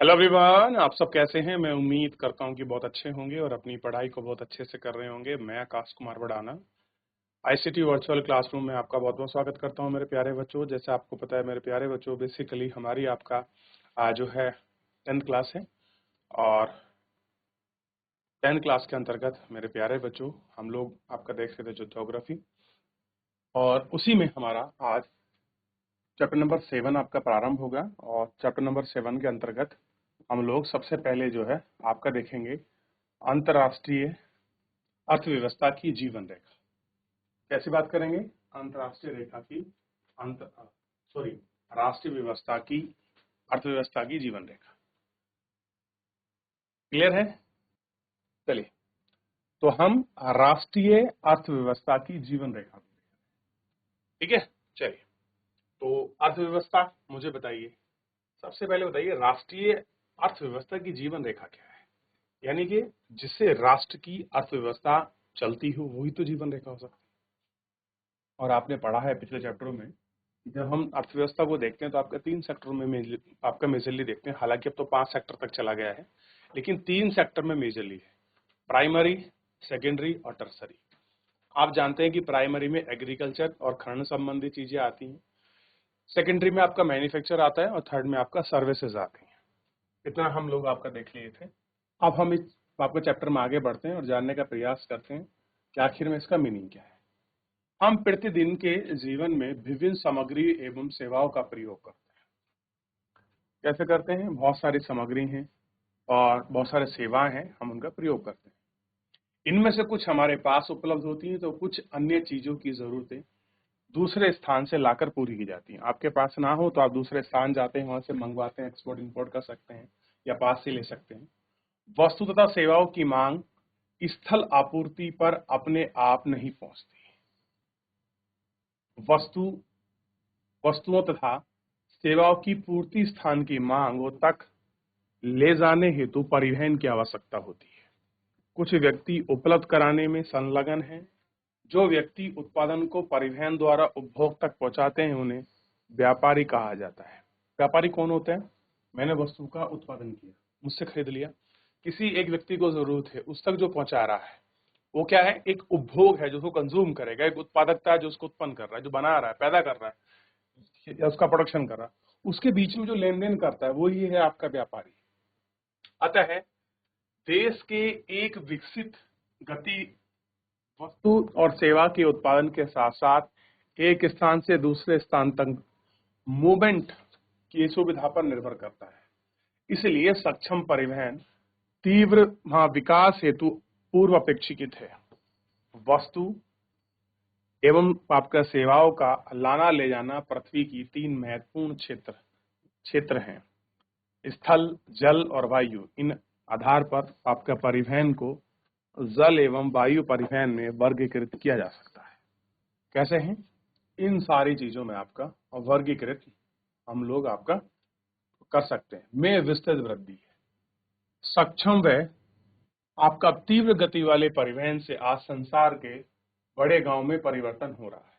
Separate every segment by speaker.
Speaker 1: Hello everyone, आप सब कैसे हैं। मैं उम्मीद करता हूं कि बहुत अच्छे होंगे और अपनी पढ़ाई को बहुत अच्छे से कर रहे होंगे। मैं Akash Kumar Badana ICT virtual classroom में आपका बहुत बहुत स्वागत करता हूं मेरे प्यारे बच्चों। जैसे आपको पता है मेरे प्यारे बच्चों, बेसिकली हमारी आपका जो है 10th क्लास है और 10th क्लास के अंतर्गत मेरे प्यारे बच्चों हम लोग आपका देख रहे थे जो ज्योग्राफी, और उसी में हमारा आज चैप्टर नंबर 7 आपका प्रारंभ होगा। और चैप्टर नंबर 7 के अंतर्गत हम लोग सबसे पहले जो है आपका देखेंगे अंतर्राष्ट्रीय अर्थव्यवस्था की जीवन रेखा। कैसी बात करेंगे? अंतर्राष्ट्रीय रेखा की अंतर सॉरी राष्ट्रीय व्यवस्था की अर्थव्यवस्था की जीवन रेखा। क्लियर है? चलिए, तो हम राष्ट्रीय अर्थव्यवस्था की जीवन रेखा, ठीक है। चलिए, तो अर्थव्यवस्था मुझे बताइए, सबसे पहले बताइए राष्ट्रीय अर्थव्यवस्था की जीवन रेखा क्या है। यानी कि जिससे राष्ट्र की अर्थव्यवस्था चलती हो वही तो जीवन रेखा हो सकती है। और आपने पढ़ा है पिछले चैप्टरों में, जब हम अर्थव्यवस्था को देखते हैं तो आपका 3 सेक्टर में आपका मेजरली देखते हैं। हालांकि अब तो 5 सेक्टर तक चला गया है, लेकिन 3 सेक्टर में मेजरली है, प्राइमरी, सेकेंडरी और टर्सरी। आप जानते हैं कि प्राइमरी में एग्रीकल्चर और खनन संबंधी चीजें आती हैं, सेकेंडरी में आपका मैन्युफैक्चर आता है और थर्ड में आपका सर्विसेज आती हैं। इतना हम लोग आपका देख लिए थे। अब हम इस आपके चैप्टर में आगे बढ़ते हैं और जानने का प्रयास करते हैं कि आखिर में इसका मीनिंग क्या है। हम प्रतिदिन के जीवन में विभिन्न सामग्री एवं सेवाओं का प्रयोग करते हैं। कैसे करते हैं? बहुत सारी सामग्री हैं और बहुत सारे सेवाएं हैं, हम उनका प्रयोग करते हैं। इनमें से कुछ हमारे पास उपलब्ध होती हैं तो कुछ अन्य चीजों की जरूरतें दूसरे स्थान से लाकर पूरी की जाती हैं। आपके पास ना हो तो आप दूसरे स्थान जाते हैं, वहां से मंगवाते हैं, एक्सपोर्ट इंपोर्ट कर सकते हैं या पास से ले सकते हैं। वस्तु तथा सेवाओं की मांग स्थल आपूर्ति पर अपने आप नहीं पहुंचती। वस्तुओं तथा सेवाओं की पूर्ति स्थान की मांगों तक ले जाने हेतु परिवहन की आवश्यकता होती है। कुछ व्यक्ति उपलब्ध कराने में संलग्न हैं। जो व्यक्ति उत्पादन को परिवहन द्वारा उपभोग तक पहुंचाते हैं उन्हें व्यापारी कहा जाता है। व्यापारी कौन होते हैं? मैंने वस्तु का उत्पादन किया, मुझसे खरीद लिया, किसी एक व्यक्ति को जरूरत है, उस तक जो पहुंचा रहा है वो क्या है? एक उपभोग है जो उसको कंज्यूम करेगा, एक उत्पादकता है जो उसको उत्पन्न कर रहा है, जो बना रहा है, पैदा कर रहा है या उसका प्रोडक्शन कर रहा है। उसके बीच में जो लेन देन करता है वही है आपका व्यापारी। अतः देश के एक विकसित गति वस्तु और सेवा के उत्पादन के साथ साथ एक स्थान से दूसरे स्थान तक मूवमेंट की सुविधा पर निर्भर करता है। इसलिए सक्षम परिवहन तीव्र विकास हेतु पूर्व अपेक्षित है। वस्तु एवं आपका सेवाओं का लाना ले जाना पृथ्वी की 3 महत्वपूर्ण क्षेत्र हैं, स्थल, जल और वायु। इन आधार पर आपका परिवहन को जल एवं वायु परिवहन में वर्गीकृत किया जा सकता है। कैसे हैं? इन सारी चीजों में आपका वर्गीकृत हम लोग आपका कर सकते हैं। में विस्तृत वृद्धि है। सक्षम व आपका तीव्र गति वाले परिवहन से आज संसार के बड़े गांव में परिवर्तन हो रहा है,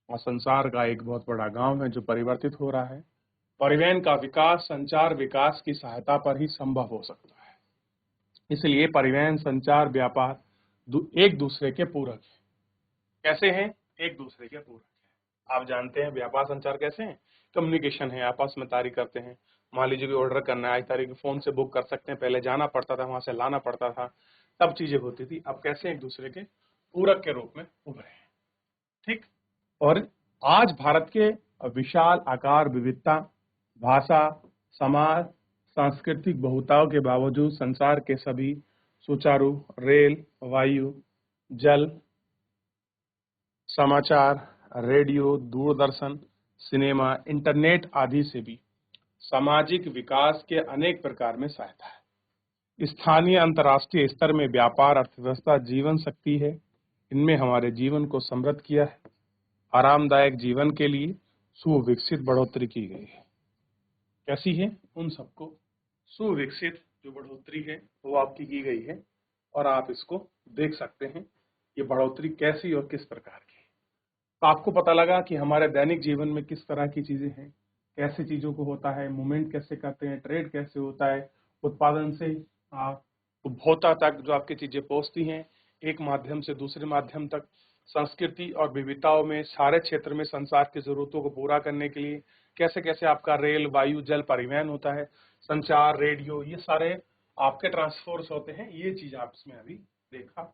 Speaker 1: और संसार का एक बहुत बड़ा गांव है जो परिवर्तित हो रहा है। परिवहन का विकास संचार विकास की सहायता पर ही संभव हो सकता है। इसलिए परिवहन, संचार, व्यापार एक दूसरे के पूरक है। कैसे हैं? एक दूसरे के पूरक है। आप जानते हैं व्यापार संचार कैसे हैं? कम्युनिकेशन है, आपस में तारीख करते हैं। मान लीजिए कि ऑर्डर करना है, आज तारीख फोन से बुक कर सकते हैं, पहले जाना पड़ता था, वहां से लाना पड़ता था, तब चीजें होती थी। अब कैसे एक दूसरे के पूरक के रूप में उभरे हैं, ठीक। और आज भारत के विशाल आकार, विविधता, भाषा, समाज, सांस्कृतिक बहुताओं के बावजूद संसार के सभी सुचारू रेल, वायु, जल, समाचार, रेडियो, दूरदर्शन, सिनेमा, इंटरनेट आदि से भी सामाजिक विकास के अनेक प्रकार में सहायता है। स्थानीय अंतर्राष्ट्रीय स्तर में व्यापार, अर्थव्यवस्था, जीवन शक्ति है। इनमें हमारे जीवन को समृद्ध किया है। आरामदायक जीवन के लिए सुविकसित बढ़ोतरी की गई है। कैसी है? उन सबको सुविकसित जो बढ़ोतरी है वो आपकी की गई है, और आप इसको देख सकते हैं ये बढ़ोतरी कैसी और किस प्रकार की। तो आपको पता लगा कि हमारे दैनिक जीवन में किस तरह की चीजें हैं। कैसे चीजों को होता है, मूवमेंट कैसे करते हैं, ट्रेड कैसे होता है, उत्पादन से उपभोक्ता तक जो आपकी चीजें पहुंचती हैं, एक माध्यम से दूसरे माध्यम तक, संस्कृति और विविधताओं में सारे क्षेत्र में संसार की जरूरतों को पूरा करने के लिए कैसे कैसे आपका रेल, वायु, जल परिवहन होता है, संचार, रेडियो, ये सारे आपके ट्रांसफोर्स होते हैं। ये चीज आप इसमें अभी देखा।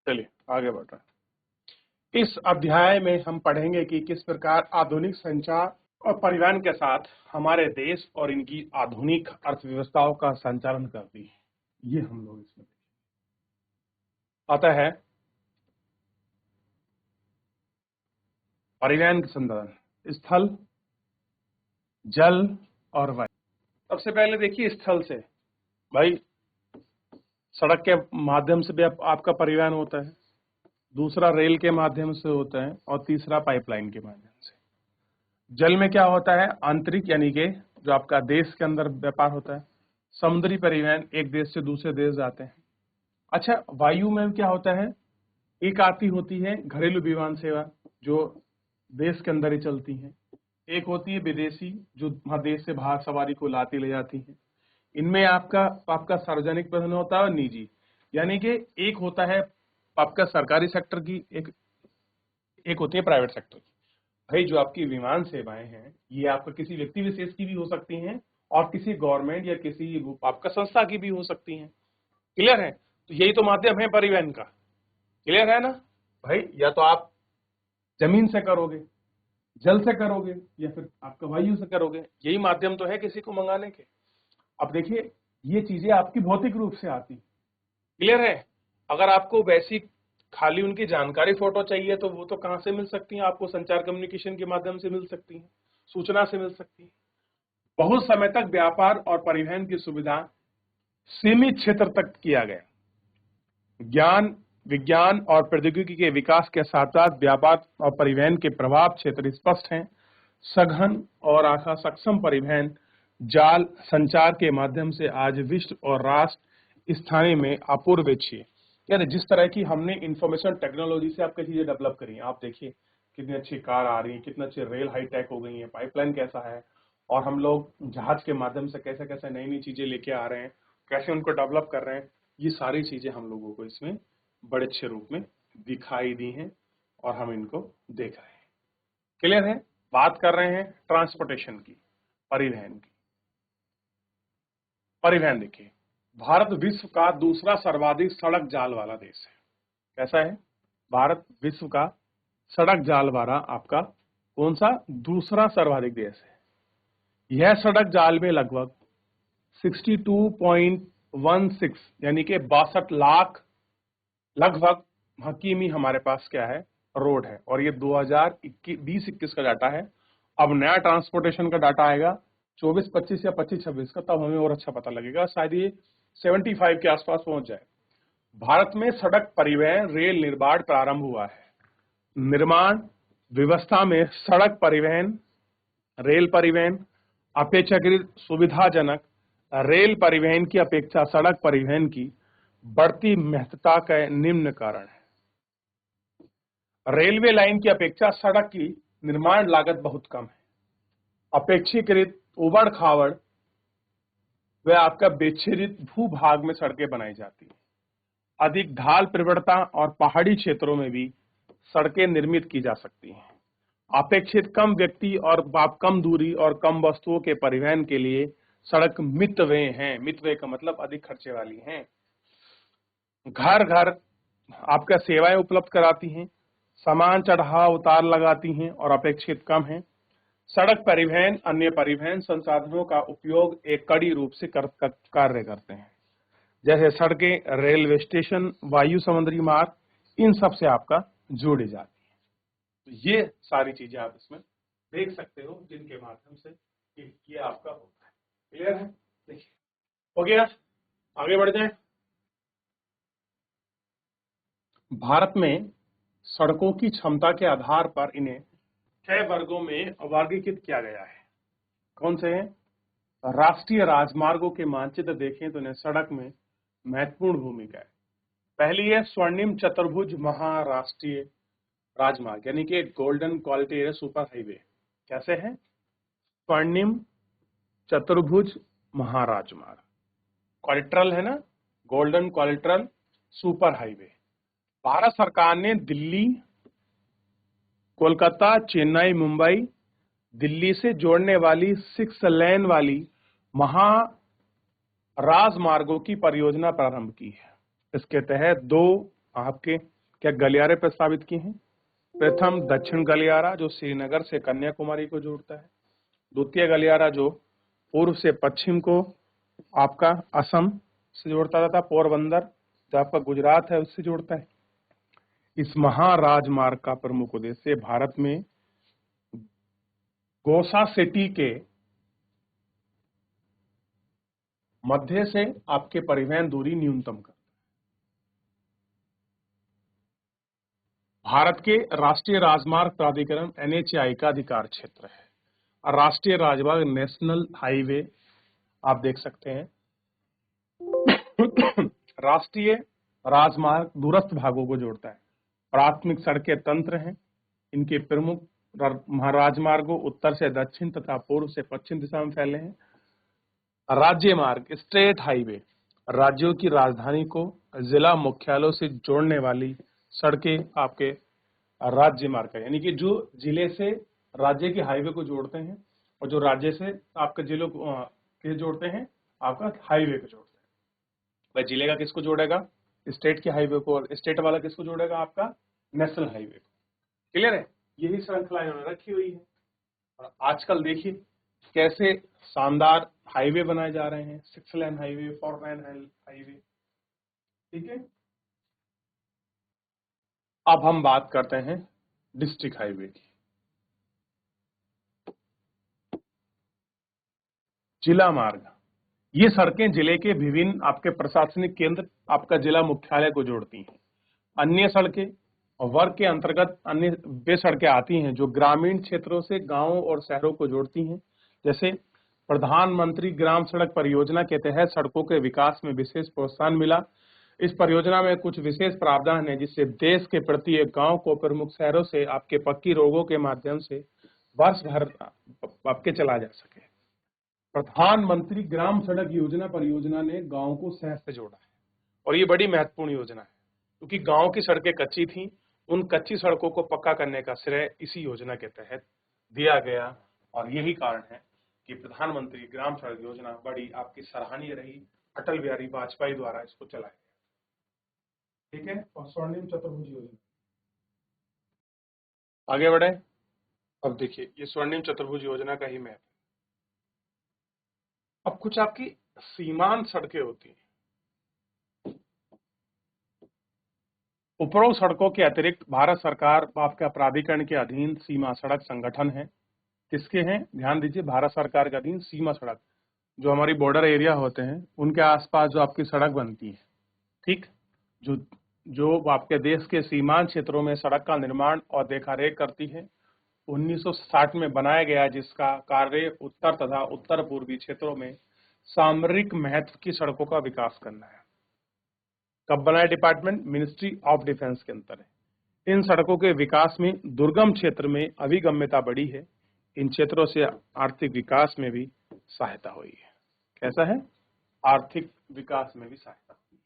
Speaker 1: चलिए आगे बढ़ रहे हैं। इस अध्याय में हम पढ़ेंगे कि किस प्रकार आधुनिक संचार और परिवहन के साथ हमारे देश और इनकी आधुनिक अर्थव्यवस्थाओं का संचालन करती है। ये हम लोग इसमें आता है परिवहन के संदर्भ, स्थल, जल और वायु। सबसे पहले देखिए स्थल से, भाई सड़क के माध्यम से भी आपका परिवहन होता है, दूसरा रेल के माध्यम से होता है और तीसरा पाइपलाइन के माध्यम से। जल में क्या होता है, आंतरिक यानी कि जो आपका देश के अंदर व्यापार होता है, समुद्री परिवहन, एक देश से दूसरे देश जाते हैं। अच्छा, वायु में क्या होता है, एक आती होती है घरेलू विमान सेवा जो देश के अंदर ही चलती है, एक होती है विदेशी जो देश से बाहर सवारी को लाती ले जाती है। इनमें आपका सार्वजनिक परिवहन होता है और निजी, यानी कि एक होता है आपका सरकारी सेक्टर की, एक होती है प्राइवेट सेक्टर की। भाई जो आपकी विमान सेवाएं हैं ये आपका किसी व्यक्ति विशेष की भी हो सकती हैं और किसी गवर्नमेंट या किसी आपका संस्था की भी हो सकती हैं। क्लियर है? तो यही तो माध्यम है परिवहन का। क्लियर है ना भाई? या तो आप जमीन से करोगे, जल से करोगे, या फिर आपका वायु से करोगे, यही माध्यम तो है किसी को मंगाने के। अब देखिए ये चीजें आपकी भौतिक रूप से आती। क्लियर है? अगर आपको वैसी खाली उनकी जानकारी फोटो चाहिए तो वो तो कहां से मिल सकती है आपको, संचार कम्युनिकेशन के माध्यम से मिल सकती है, सूचना से मिल सकती है। बहुत समय तक व्यापार और परिवहन की सुविधा सीमित क्षेत्र तक किया गया। ज्ञान, विज्ञान और प्रौद्योगिकी के विकास के साथ साथ व्यापार और परिवहन के प्रभाव क्षेत्र स्पष्ट हैं। सघन और आशा सक्षम परिवहन जाल संचार के माध्यम से आज विश्व और राष्ट्र स्थानीय में अपूर्वेक्षीय, यानी जिस तरह की हमने इंफॉर्मेशन टेक्नोलॉजी से आपकी चीजें डेवलप करी हैं, आप देखिए कितनी अच्छी कार आ रही है, कितने अच्छे रेल हाईटेक हो गई है, पाइपलाइन कैसा है, और हम लोग जहाज के माध्यम से कैसे कैसे नई नई चीजें लेके आ रहे हैं, कैसे उनको डेवलप कर रहे हैं। ये सारी चीजें हम लोगों को इसमें बड़े अच्छे रूप में दिखाई दी हैं और हम इनको देख रहे हैं। क्लियर है? बात कर रहे हैं ट्रांसपोर्टेशन की, परिवहन की। परिवहन देखिए, भारत विश्व का दूसरा सर्वाधिक सड़क जाल वाला देश है। कैसा है? भारत विश्व का सड़क जाल वाला आपका कौन सा दूसरा सर्वाधिक देश है। यह सड़क जाल में लगभग 62.16 यानी कि 62 लाख लगभग हकीमी हमारे पास क्या है, रोड है। और ये 2020-21 का डाटा है। अब नया ट्रांसपोर्टेशन का डाटा आएगा 24-25 या 25-26 का, तब हमें और अच्छा पता लगेगा, शायद ये 75 के आसपास पहुंच जाए। भारत में सड़क परिवहन रेल निर्माण प्रारंभ हुआ है। निर्माण व्यवस्था में सड़क परिवहन, रेल परिवहन अपेक्षाकृत सुविधाजनक, रेल परिवहन की अपेक्षा सड़क परिवहन की बढ़ती महत्ता का निम्न कारण है। रेलवे लाइन की अपेक्षा सड़क की निर्माण लागत बहुत कम है। अपेक्षाकृत उबड़ खाबड़ व आपका विच्छेदित भूभाग में सड़कें बनाई जाती है। अधिक ढाल प्रवणता और पहाड़ी क्षेत्रों में भी सड़कें निर्मित की जा सकती हैं। अपेक्षित कम व्यक्ति और कम दूरी और कम वस्तुओं के परिवहन के लिए सड़क मितव्यय हैं। मितव्यय का मतलब अधिक खर्चे वाली हैं। घर घर आपका सेवाएं उपलब्ध कराती हैं, सामान चढ़ाव उतार लगाती हैं और अपेक्षित कम है। सड़क परिवहन अन्य परिवहन संसाधनों का उपयोग एक कड़ी रूप से कार्य करते हैं, जैसे सड़कें, रेलवे स्टेशन, वायु, समुद्री मार्ग, इन सब से आपका जोड़ी जाती है। तो ये सारी चीजें आप इसमें देख सकते हो जिनके माध्यम से ये आपका होता है। क्लियर है? देखिए हो गया, आगे बढ़ जाए। भारत में सड़कों की क्षमता के आधार पर इन्हें 6 वर्गों में वर्गीकृत किया गया है। कौन से हैं? राष्ट्रीय राजमार्गों के मानचित्र देखें तो इन्हें सड़क में महत्वपूर्ण भूमिका है। पहली है स्वर्णिम चतुर्भुज महाराष्ट्रीय राजमार्ग, यानी कि गोल्डन क्वालिटी सुपर हाईवे। कैसे है? स्वर्णिम चतुर्भुज महाराजमार्ग, क्वाड्रिलेटरल है ना, golden quadrilateral super highway. Bharat सरकार ने दिल्ली, कोलकाता, चेन्नई, मुंबई, दिल्ली से जोड़ने वाली 6 लेन वाली महाराजमार्गों की परियोजना प्रारंभ की है। इसके तहत 2 आपके क्या गलियारे प्रस्तावित किए हैं। प्रथम दक्षिण गलियारा जो श्रीनगर से कन्याकुमारी को जोड़ता है, द्वितीय गलियारा जो पूर्व से पश्चिम को आपका असम से जोड़ता था, पोरबंदर जो आपका गुजरात है उससे जोड़ता है। इस महाराजमार्ग का प्रमुख उद्देश्य भारत में गोसा सिटी के मध्य से आपके परिवहन दूरी न्यूनतम कर, भारत के राष्ट्रीय राजमार्ग प्राधिकरण NHAI का अधिकार क्षेत्र है। राष्ट्रीय राजमार्ग नेशनल हाईवे आप देख सकते हैं। राष्ट्रीय राजमार्ग दूरस्थ भागों को जोड़ता है। प्राथमिक सड़कें तंत्र हैं। इनके प्रमुख राजमार्गों उत्तर से दक्षिण तथा पूर्व से पश्चिम दिशा में फैले हैं। राज्य मार्ग स्टेट हाईवे राज्यों की राजधानी को जिला मुख्यालयों से जोड़ने वाली सड़कें आपके राज्य मार्ग है, यानी कि जो जिले से राज्य के हाईवे को जोड़ते हैं और जो राज्य से आपके जिलों के जोड़ते हैं आपका हाईवे को जोड़ते हैं। भाई जिले का किसको जोड़ेगा, स्टेट के हाईवे को, और स्टेट वाला किसको जोड़ेगा, आपका नेशनल हाईवे को। क्लियर है, यही श्रृंखला इन्होंने रखी हुई है। और आजकल देखिए कैसे शानदार हाईवे बनाए जा रहे हैं, 6 लेन हाईवे, 4 लेन हाईवे। ठीक है, अब हम बात करते हैं डिस्ट्रिक्ट हाईवे की। जिला मार्ग, ये सड़कें जिले के विभिन्न आपके प्रशासनिक केंद्र आपका जिला मुख्यालय को जोड़ती हैं। अन्य सड़कें वर्ग के अंतर्गत अन्य वे सड़कें आती हैं जो ग्रामीण क्षेत्रों से गांवों और शहरों को जोड़ती हैं। जैसे प्रधानमंत्री ग्राम सड़क परियोजना के तहत सड़कों के विकास में विशेष प्रोत्साहन मिला। इस परियोजना में कुछ विशेष प्रावधान है जिससे देश के प्रत्येक गांव को प्रमुख शहरों से आपके पक्की रोडों के माध्यम से वर्ष भर आपके चला जा सके। प्रधानमंत्री ग्राम सड़क योजना परियोजना ने गांव को शहर से जोड़ा है और ये बड़ी महत्वपूर्ण योजना है क्योंकि गांव की सड़कें कच्ची थीं, उन कच्ची सड़कों को पक्का करने का श्रेय इसी योजना के तहत दिया गया और यही कारण है कि प्रधानमंत्री ग्राम सड़क योजना बड़ी आपकी सराहनीय रही। अटल बिहारी वाजपेयी द्वारा इसको चलाया गया। ठीक है, और स्वर्णिम चतुर्भुज योजना आगे बढ़े। अब देखिए ये स्वर्णिम चतुर्भुज योजना का ही मैप। अब कुछ आपकी सीमांत सड़कें होती हैं। उपरोक्त सड़कों के अतिरिक्त भारत सरकार आपका प्राधिकरण के अधीन सीमा सड़क संगठन है। किसके हैं, ध्यान दीजिए, भारत सरकार के अधीन सीमा सड़क, जो हमारी बॉर्डर एरिया होते हैं उनके आसपास जो आपकी सड़क बनती है, ठीक, जो आपके देश के सीमांत क्षेत्रों में सड़क का निर्माण और देखरेख करती है। 1960 में बनाया गया जिसका कार्य उत्तर तथा उत्तर पूर्वी क्षेत्रों में सामरिक महत्व की सड़कों का विकास करना है। कब बनाया डिपार्टमेंट, मिनिस्ट्री ऑफ डिफेंस के अंतर है। इन सड़कों के विकास में दुर्गम क्षेत्र में अभिगम्यता बढ़ी है। इन क्षेत्रों से आर्थिक विकास में भी सहायता हुई है। कैसा है, आर्थिक विकास में भी सहायता हुई है।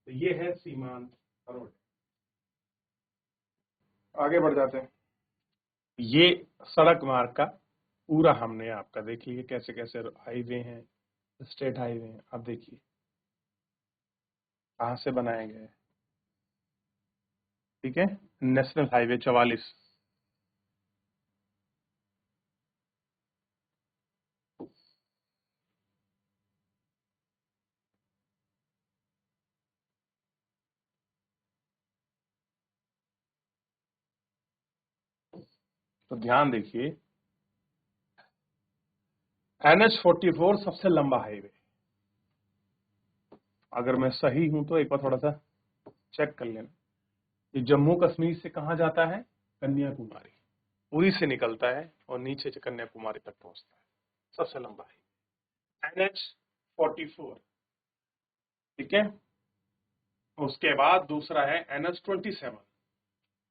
Speaker 1: तो ये है सीमांत रोड। आगे बढ़ जाते हैं। ये सड़क मार्ग का पूरा हमने आपका देख लिया कैसे कैसे हाईवे हैं, स्टेट हाईवे हैं। अब देखिए कहां से बनाए गए। ठीक है, नेशनल हाईवे 44, तो ध्यान देखिए NH-44 सबसे लंबा हाईवे। अगर मैं सही हूं तो एक बार थोड़ा सा चेक कर लेना। ये जम्मू कश्मीर से कहां जाता है, कन्याकुमारी, उरी से निकलता है और नीचे से कन्याकुमारी तक पहुंचता है। सबसे लंबा हाईवे NH-44। ठीक है, उसके बाद दूसरा है NH-27।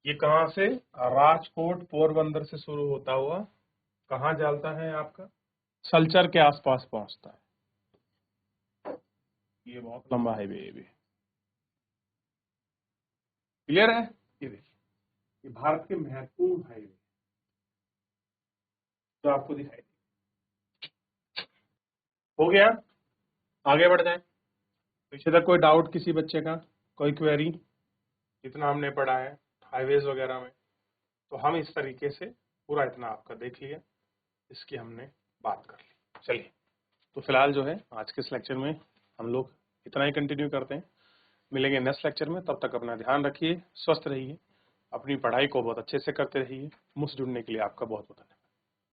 Speaker 1: ये कहां से, राजकोट पोरबंदर से शुरू होता हुआ कहां जाता है आपका सल्चर के आसपास पहुंचता है। ये बहुत लंबा हाईवे है। क्लियर है? ये देखिए, ये भारत के महत्वपूर्ण हाईवे जो आपको दिखाई दे। हो गया, आगे बढ़ जाए। पीछे तक कोई डाउट किसी बच्चे का, कोई क्वेरी? इतना हमने पढ़ा है हाईवेज वगैरह में, तो हम इस तरीके से पूरा इतना आपका देख लिया, इसकी हमने बात कर ली। चलिए, तो फिलहाल जो है आज के इस लेक्चर में हम लोग इतना ही कंटिन्यू करते हैं। मिलेंगे नेक्स्ट लेक्चर में, तब तक अपना ध्यान रखिए, स्वस्थ रहिए, अपनी पढ़ाई को बहुत अच्छे से करते रहिए। मुझसे जुड़ने के लिए आपका बहुत बहुत धन्यवाद।